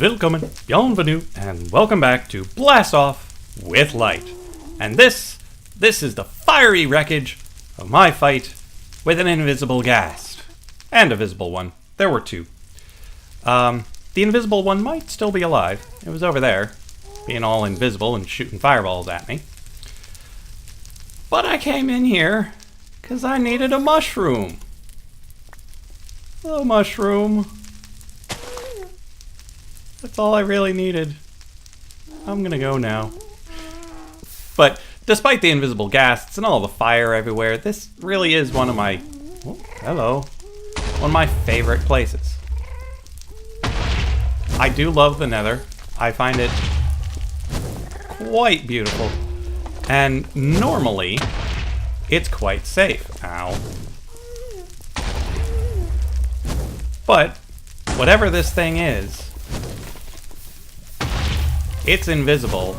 Willkommen, bienvenue, and welcome back to Blast Off with Light. And this is the fiery wreckage of my fight with an invisible ghast. And a visible one. There were two. The invisible one might still be alive. It was over there, being all invisible and shooting fireballs at me. But I came in here because I needed a mushroom. Hello, mushroom. That's all I really needed. I'm gonna go now. But despite the invisible ghasts and all the fire everywhere, this really is one of my... Oh, hello. One of my favorite places. I do love the Nether. I find it quite beautiful. And normally, it's quite safe. Ow. But whatever this thing is, it's invisible,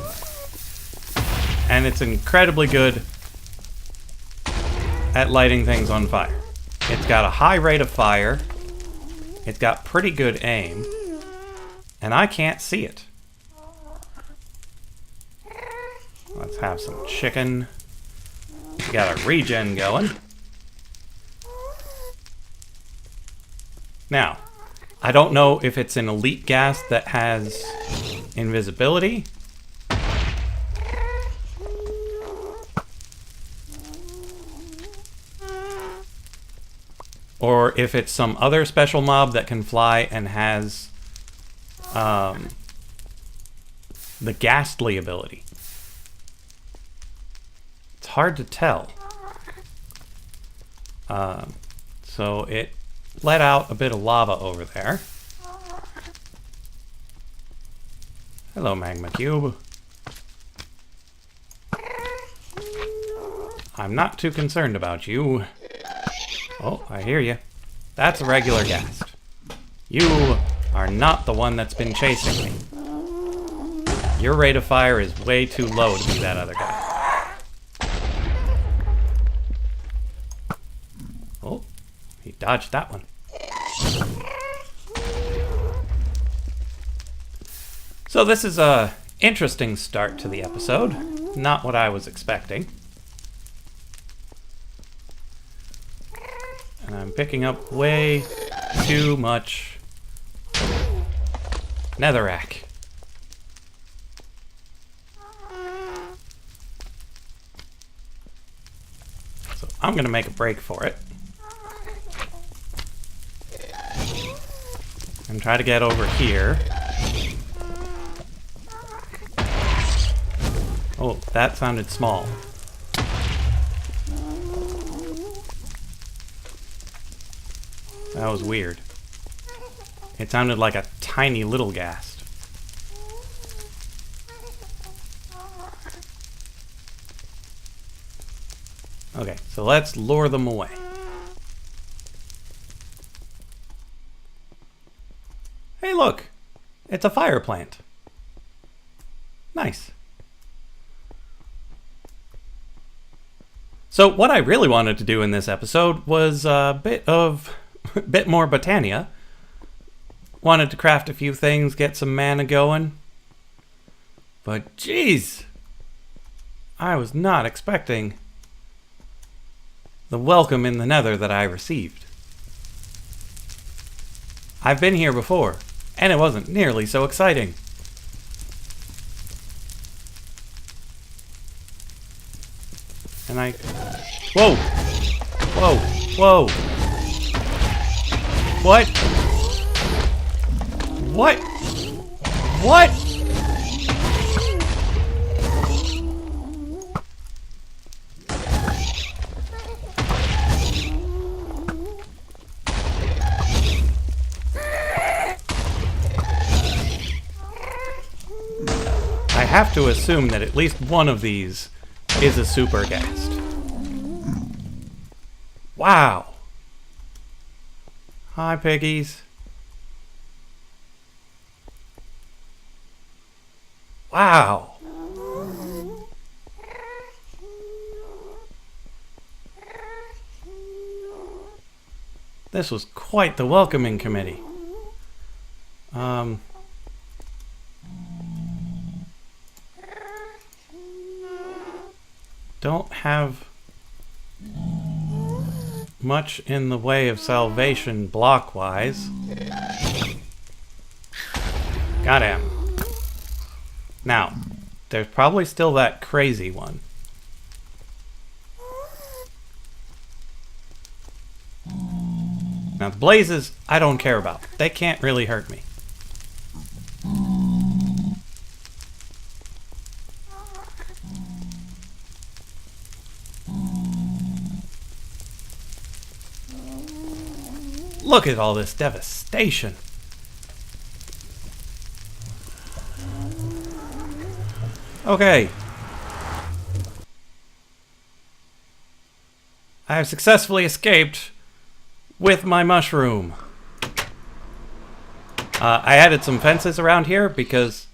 and it's incredibly good at lighting things on fire. It's got a high rate of fire, it's got pretty good aim, and I can't see it. Let's have some chicken. We got a regen going. Now, I don't know if it's an elite ghast that has invisibility, or if it's some other special mob that can fly and has the ghastly ability. It's hard to tell. So it let out a bit of lava over there. Hello, Magma Cube. I'm not too concerned about you. Oh, I hear you. That's a regular ghast. You are not the one that's been chasing me. Your rate of fire is way too low to be that other guy. Oh, he dodged that one. So this is a interesting start to the episode. Not what I was expecting. And I'm picking up way too much netherrack. So I'm gonna make a break for it. And try to get over here. Oh, that sounded small. That was weird. It sounded like a tiny little ghast. Okay, so let's lure them away. Hey, look! It's a fire plant. Nice. So what I really wanted to do in this episode was a bit more Botania. Wanted to craft a few things, get some mana going. But geez, I was not expecting the welcome in the Nether that I received. I've been here before, and it wasn't nearly so exciting. And I... Whoa! Whoa! Whoa! What? What? What? I have to assume that at least one of these is a super ghast. Wow. Hi, piggies. Wow. This was quite the welcoming committee. don't have much in the way of salvation block-wise. Got him. Now, there's probably still that crazy one. Now, the blazes, I don't care about. They can't really hurt me. Look at all this devastation. Okay. I have successfully escaped with my mushroom. I added some fences around here because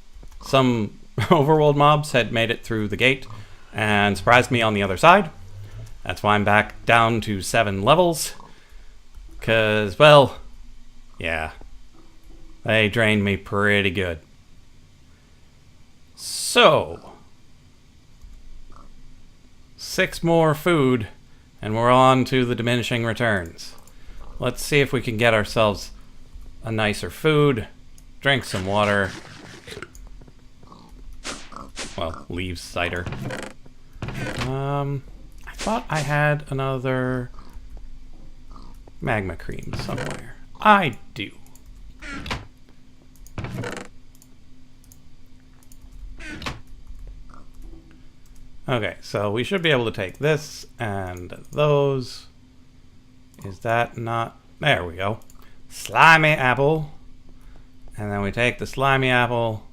some overworld mobs had made it through the gate and surprised me on the other side. That's why I'm back down to 7 levels. Because, well, yeah, they drained me pretty good. So, 6 more food, and we're on to the diminishing returns. Let's see if we can get ourselves a nicer food, drink some water. Well, leaves cider. I thought I had another magma cream somewhere. I do. Okay, so we should be able to take this and those. Is that not... There we go. Slimy apple. And then we take the slimy apple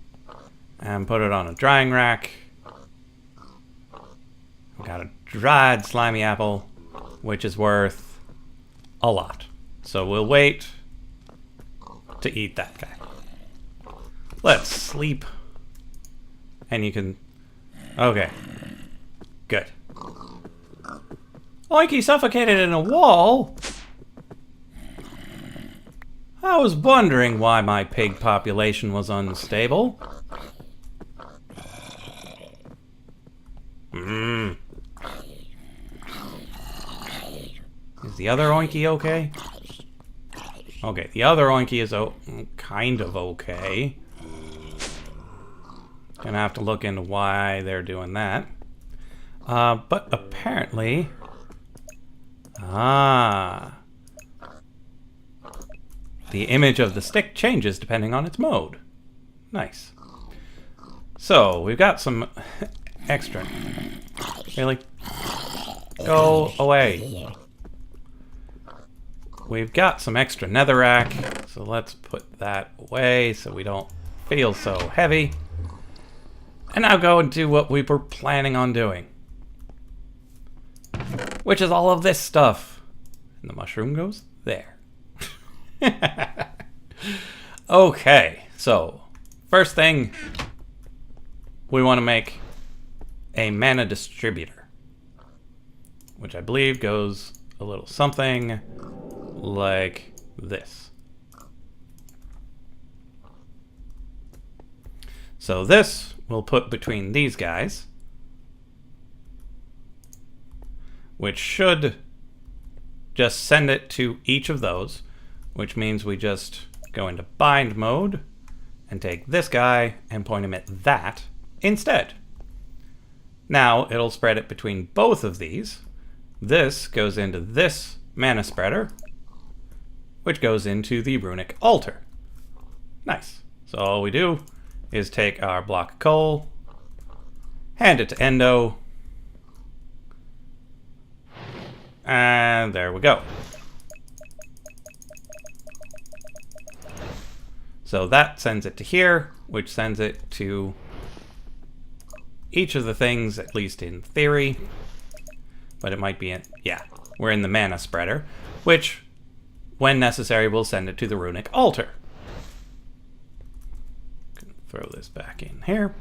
and put it on a drying rack. We got a dried slimy apple, which is worth a lot. So we'll wait to eat that guy. Let's sleep. And you can... Okay. Good. Oinky suffocated in a wall? I was wondering why my pig population was unstable. Is the other Oinky okay? Okay, the other Oinky is kind of okay. Gonna have to look into why they're doing that. But apparently... the image of the stick changes depending on its mode. Nice. So, we've got some extra... Really? Go away. We've got some extra netherrack, so let's put that away so we don't feel so heavy. And now go and do what we were planning on doing. Which is all of this stuff. And the mushroom goes there. Okay, so first thing, we want to make a mana distributor, which I believe goes a little something like this. So this we'll put between these guys, which should just send it to each of those, which means we just go into bind mode and take this guy and point him at that instead. Now it'll spread it between both of these. This goes into this mana spreader, which goes into the runic altar. Nice. So all we do is take our block of coal, hand it to Endo, and there we go. So that sends it to here, which sends it to each of the things, at least in theory. But it might be in... Yeah, we're in the mana spreader, which, when necessary, will send it to the runic altar. Throw this back in here.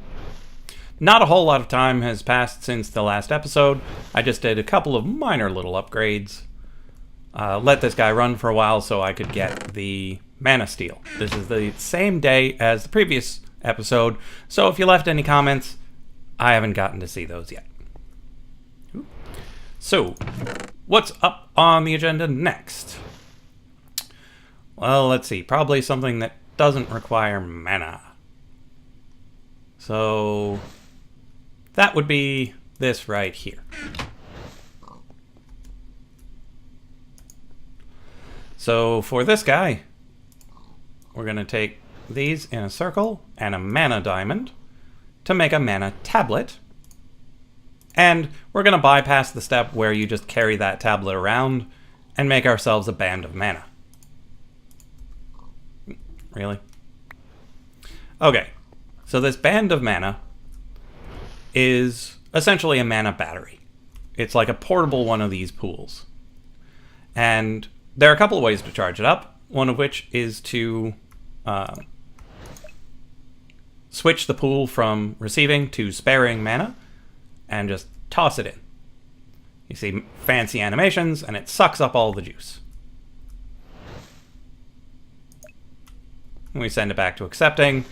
Not a whole lot of time has passed since the last episode. I just did a couple of minor little upgrades. Let this guy run for a while so I could get the mana steel. This is the same day as the previous episode, so if you left any comments, I haven't gotten to see those yet. So, what's up on the agenda next? Well, let's see. Probably something that doesn't require mana. So, that would be this right here. So, for this guy, we're going to take these in a circle and a mana diamond to make a mana tablet. And we're going to bypass the step where you just carry that tablet around and make ourselves a band of mana. Really? Okay, so this band of mana is essentially a mana battery. It's like a portable one of these pools. And there are a couple of ways to charge it up, one of which is to switch the pool from receiving to sparing mana and just toss it in. You see fancy animations, and it sucks up all the juice. And we send it back to accepting,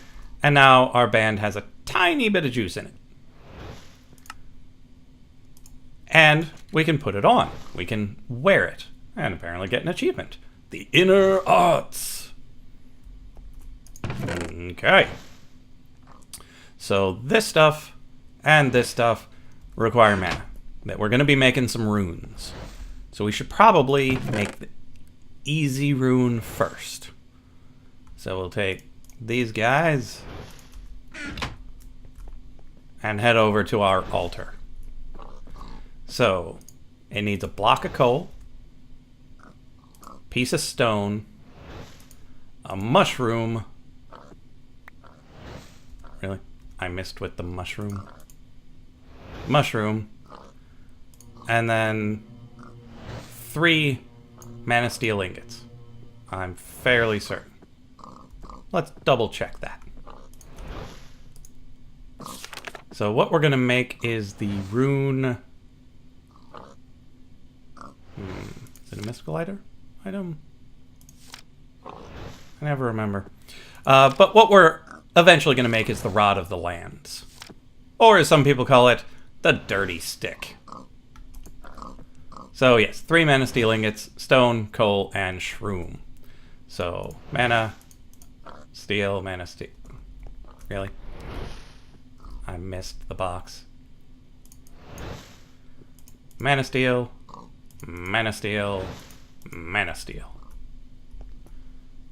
and now our band has a tiny bit of juice in it. And we can put it on. We can wear it, and apparently get an achievement. The Inner Arts. Okay. So this stuff and this stuff require mana. That we're going to be making some runes. So we should probably make the easy rune first. So we'll take these guys and head over to our altar. So it needs a block of coal, piece of stone, a mushroom. Really? I missed with the mushroom. Mushroom. And then 3 mana steel ingots. I'm fairly certain. Let's double check that. So what we're going to make is the rune... Is it a mystical item? I never remember. But what we're eventually going to make is the Rod of the Lands. Or as some people call it, the Dirty Stick. So yes, 3 mana steel ingots, stone, coal, and shroom. So mana, steel, mana, steel. Really? I missed the box. Mana steel, mana steel, mana steel.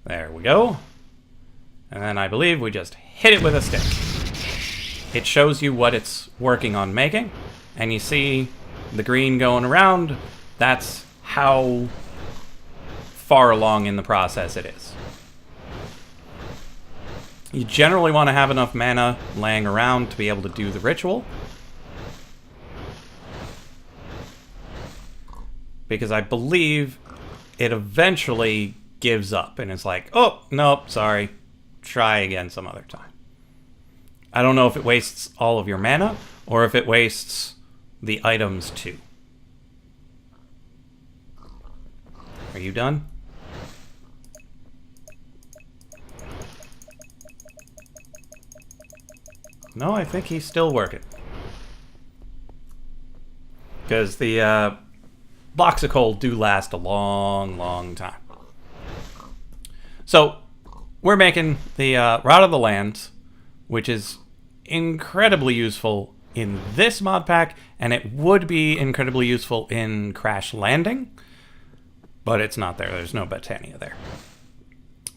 There we go. And then I believe we just hit it with a stick. It shows you what it's working on making, and you see the green going around. That's how far along in the process it is. You generally want to have enough mana laying around to be able to do the ritual. Because I believe it eventually gives up and it's like, oh, nope, sorry. Try again some other time. I don't know if it wastes all of your mana or if it wastes the items too. Are you done? No, I think he's still working. Because the blocks of coal do last a long, long time. So, we're making the Rod of the Lands, which is incredibly useful in this mod pack, and it would be incredibly useful in Crash Landing, but it's not there. There's no Botania there.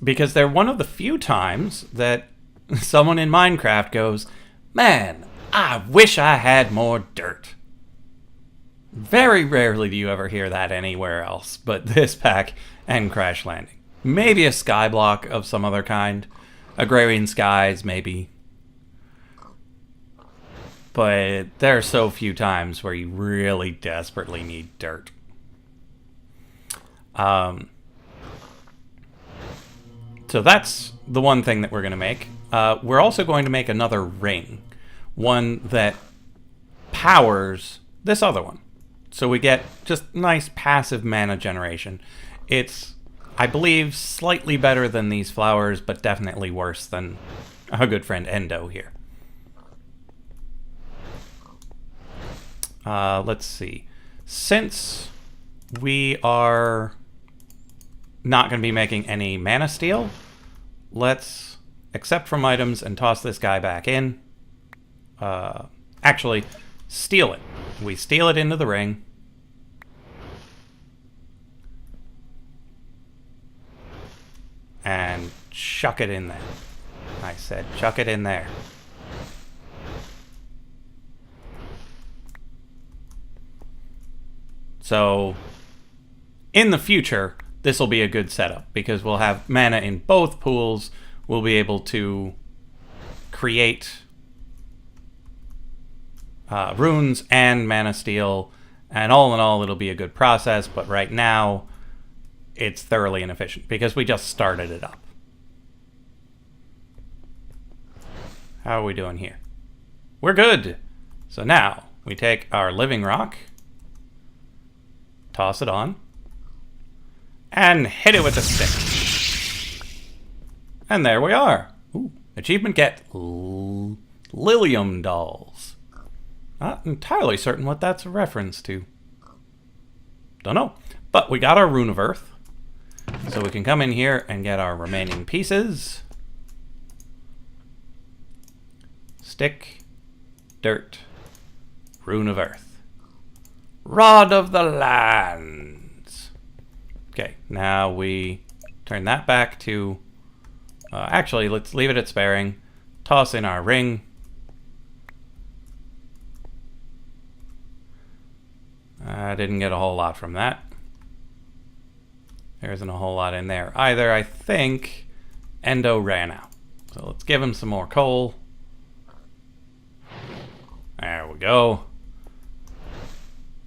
Because they're one of the few times that someone in Minecraft goes, man, I wish I had more dirt. Very rarely do you ever hear that anywhere else but this pack and Crash Landing. Maybe a skyblock of some other kind. Agrarian Skies, maybe. But there are so few times where you really desperately need dirt. So that's the one thing that we're going to make. We're also going to make another ring. One that powers this other one. So we get just nice passive mana generation. It's, I believe, slightly better than these flowers, but definitely worse than our good friend Endo here. Let's see. since we are not going to be making any mana steel, let's accept from items and toss this guy back in. Actually, steal it. We steal it into the ring. And chuck it in there. I said chuck it in there. So, in the future, this will be a good setup because we'll have mana in both pools. We'll be able to create runes and mana steel, and all in all, it'll be a good process. But right now, it's thoroughly inefficient because we just started it up. How are we doing here? We're good. So now we take our living rock, toss it on, and hit it with a stick. And there we are. Ooh, achievement get Lilium dolls. Not entirely certain what that's a reference to. Don't know. But we got our Rune of Earth. So we can come in here and get our remaining pieces. Stick, dirt, Rune of Earth. Rod of the Lands. Okay, now we turn that back to... actually, let's leave it at sparing. Toss in our ring. I didn't get a whole lot from that. There isn't a whole lot in there either. I think Endo ran out. So let's give him some more coal. There we go.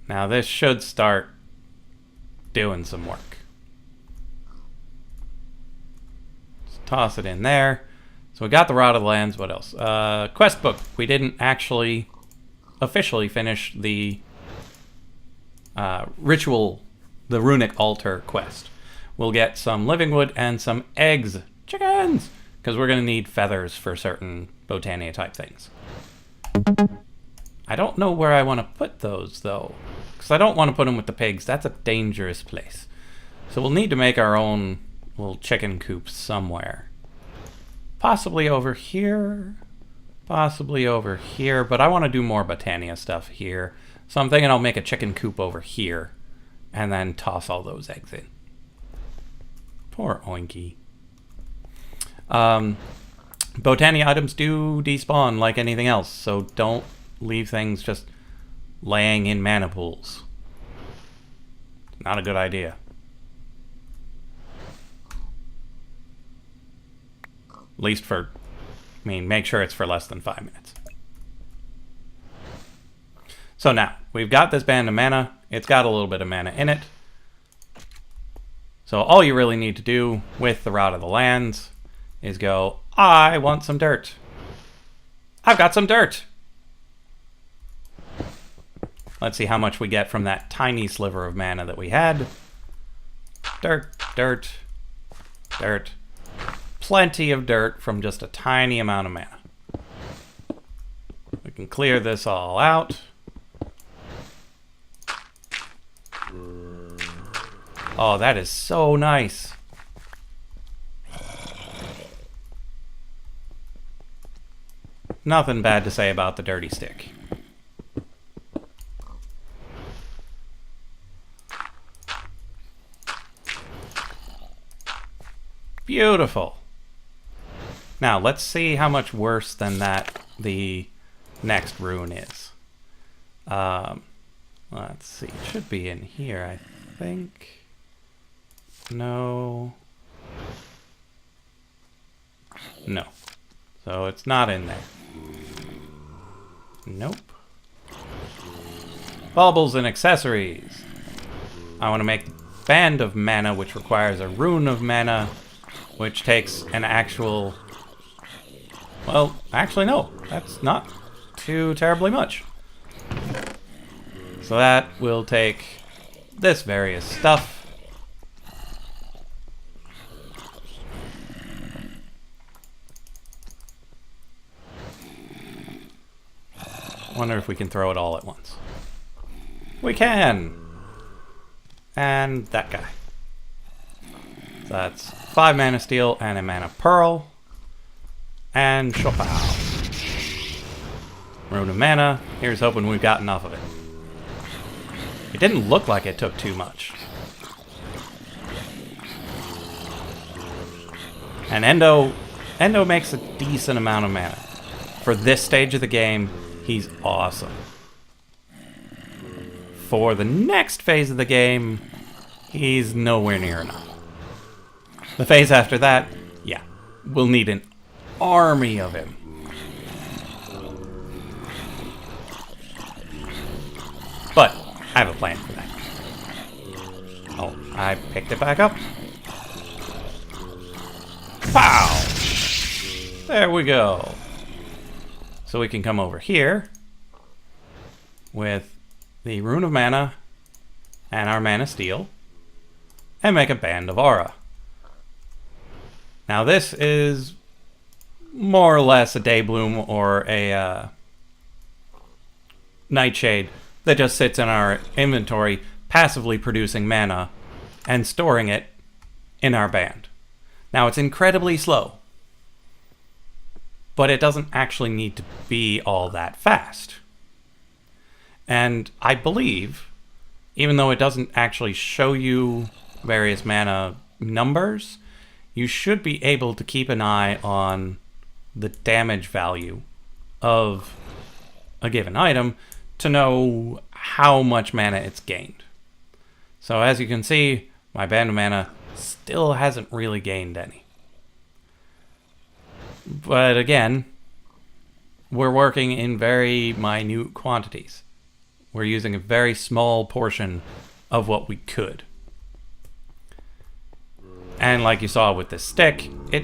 Now this should start doing some work. Let's toss it in there. So we got the Rod of the Lands. What else? Quest book. We didn't actually officially finish the ritual, the runic altar quest. We'll get some living wood and some eggs. Chickens! Because we're going to need feathers for certain Botania type things. I don't know where I want to put those, though. Because I don't want to put them with the pigs. That's a dangerous place. So we'll need to make our own little chicken coops somewhere. Possibly over here. Possibly over here. But I want to do more Botania stuff here. So I'm thinking I'll make a chicken coop over here. And then toss all those eggs in. Poor Oinky. Botania items do despawn like anything else, so don't leave things just laying in mana pools. Not a good idea. At least for, I mean, make sure it's for less than 5 minutes. So now, we've got this band of mana. It's got a little bit of mana in it. So all you really need to do with the Rod of the Lands is go, I want some dirt. I've got some dirt. Let's see how much we get from that tiny sliver of mana that we had. Dirt, dirt, dirt. Plenty of dirt from just a tiny amount of mana. We can clear this all out. Oh, that is so nice. Nothing bad to say about the dirty stick. Beautiful. Now, let's see how much worse than that the next rune is. Let's see. It should be in here, I think. No. No. So it's not in there. Nope. Baubles and accessories. I want to make Band of Mana, which requires a Rune of Mana, which takes an actual... Well, actually no. That's not too terribly much. So that will take this various stuff. Wonder if we can throw it all at once. We can! And that guy. So that's 5 mana steel and a mana pearl. And Chopow. Rune of mana. Here's hoping we've got enough of it. It didn't look like it took too much. And Endo makes a decent amount of mana. For this stage of the game, he's awesome. For the next phase of the game, he's nowhere near enough. The phase after that, yeah, we'll need an army of him. But I have a plan for that. Oh, I picked it back up. Pow! There we go. So we can come over here with the Rune of Mana and our Mana Steel and make a Band of Aura. Now this is more or less a Daybloom or a Nightshade that just sits in our inventory, passively producing mana and storing it in our band. Now it's incredibly slow, but it doesn't actually need to be all that fast. And I believe, even though it doesn't actually show you various mana numbers, you should be able to keep an eye on the damage value of a given item to know how much mana it's gained. So as you can see, my Band of Mana still hasn't really gained any. But again, we're working in very minute quantities. We're using a very small portion of what we could. And like you saw with this stick, it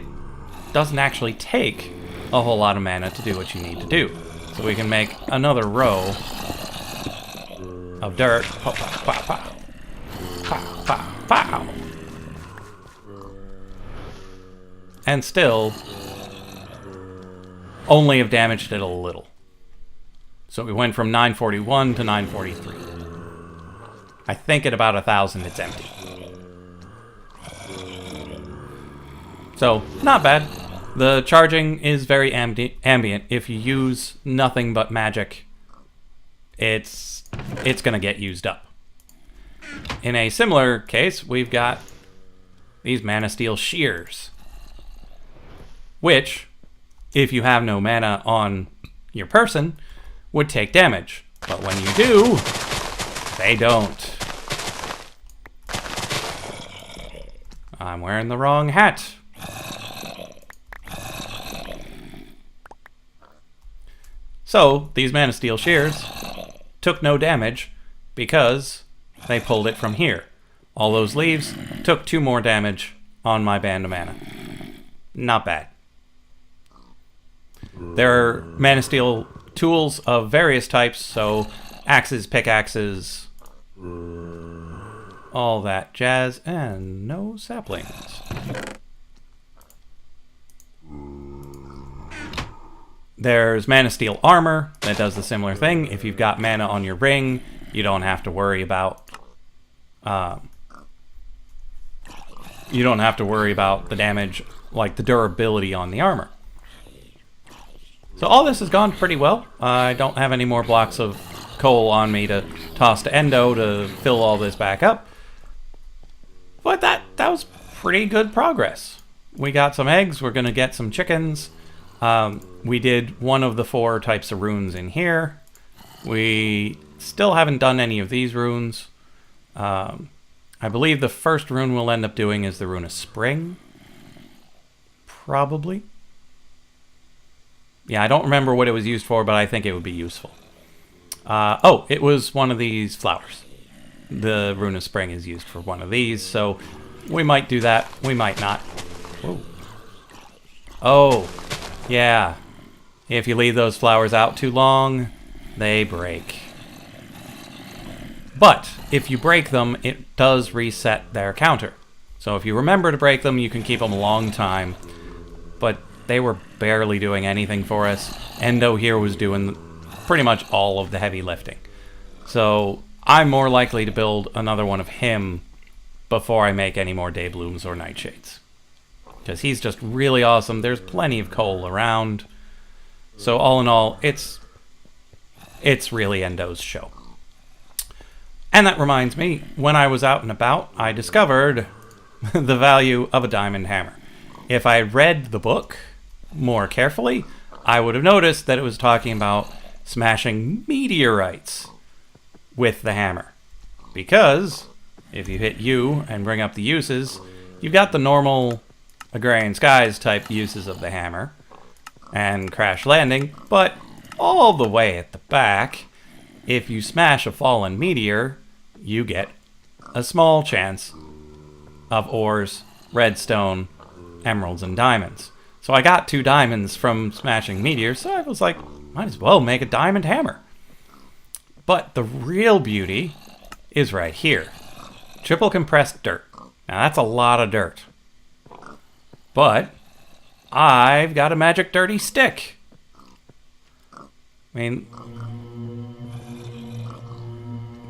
doesn't actually take a whole lot of mana to do what you need to do. So we can make another row of dirt. Pow, pow, pow, pow. Pow, pow, pow. And still only have damaged it a little. So we went from 941 to 943. I think at about 1,000 it's empty. So, not bad. The charging is very ambient. If you use nothing but magic, it's going to get used up. In a similar case, we've got these Mana Steel Shears, which, if you have no mana on your person, would take damage. But when you do, they don't. I'm wearing the wrong hat. So, these Mana Steel Shears took no damage because they pulled it from here. All those leaves took 2 more damage on my Band of Mana. Not bad. There are Mana Steel tools of various types, so axes, pickaxes, all that jazz, and no saplings. There's Mana Steel armor that does the similar thing. If you've got mana on your ring, you don't have to worry about the damage, like the durability on the armor. So all this has gone pretty well. I don't have any more blocks of coal on me to toss to Endo to fill all this back up. But that was pretty good progress. We got some eggs. We're going to get some chickens. We did one of the 4 types of runes in here. We still haven't done any of these runes. I believe the first rune we'll end up doing is the Rune of Spring. Probably. Yeah, I don't remember what it was used for, but I think it would be useful. Oh, it was one of these flowers. The Rune of Spring is used for one of these, so we might do that. We might not. Whoa. Oh, yeah. If you leave those flowers out too long, they break. But if you break them, it does reset their counter. So if you remember to break them, you can keep them a long time. But they were barely doing anything for us. Endo here was doing pretty much all of the heavy lifting. So I'm more likely to build another one of him before I make any more Dayblooms or Nightshades. Because he's just really awesome. There's plenty of coal around. So all in all, it's really Endo's show. And that reminds me, when I was out and about, I discovered the value of a diamond hammer. If I read the book more carefully, I would have noticed that it was talking about smashing meteorites with the hammer. Because if you hit U and bring up the uses, you've got the normal Agrarian Skies type uses of the hammer and crash landing, but all the way at the back, if you smash a fallen meteor, you get a small chance of ores, redstone, emeralds, and diamonds. So I got 2 diamonds from smashing meteors, so I was like, might as well make a diamond hammer. But the real beauty is right here. Triple compressed dirt. Now that's a lot of dirt. But I've got a magic dirty stick. I mean,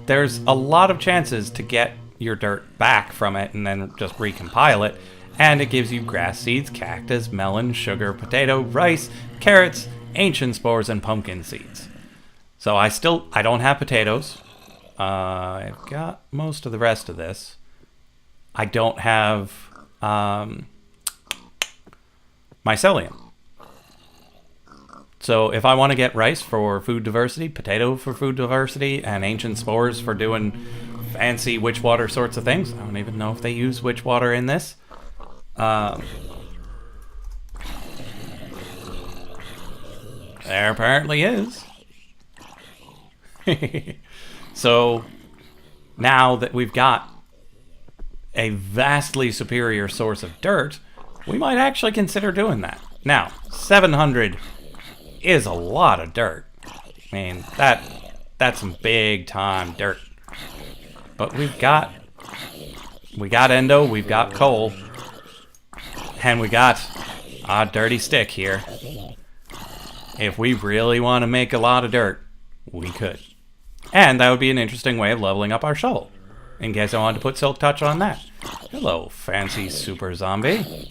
there's a lot of chances to get your dirt back from it and then just recompile it. And it gives you grass seeds, cactus, melon, sugar, potato, rice, carrots, ancient spores, and pumpkin seeds. So I don't have potatoes. I've got most of the rest of this. I don't have mycelium. So if I want to get rice for food diversity, potato for food diversity, and ancient spores for doing fancy witch water sorts of things, I don't even know if they use witch water in this. There apparently is. So now that we've got a vastly superior source of dirt, we might actually consider doing that. Now, 700 is a lot of dirt. I mean, that's some big time dirt. But we got endo, we've got coal, and we got a dirty stick here. If we really want to make a lot of dirt, we could. And that would be an interesting way of leveling up our shovel, in case I wanted to put Silk Touch on that. Hello, fancy super zombie.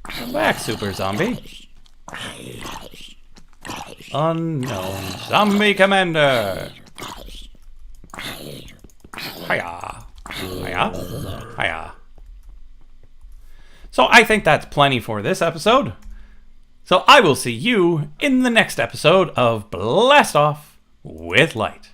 Come back, super zombie. Unknown zombie commander. Hiya. Hiya. Hiya. So I think that's plenty for this episode. So I will see you in the next episode of Blast Off with Light.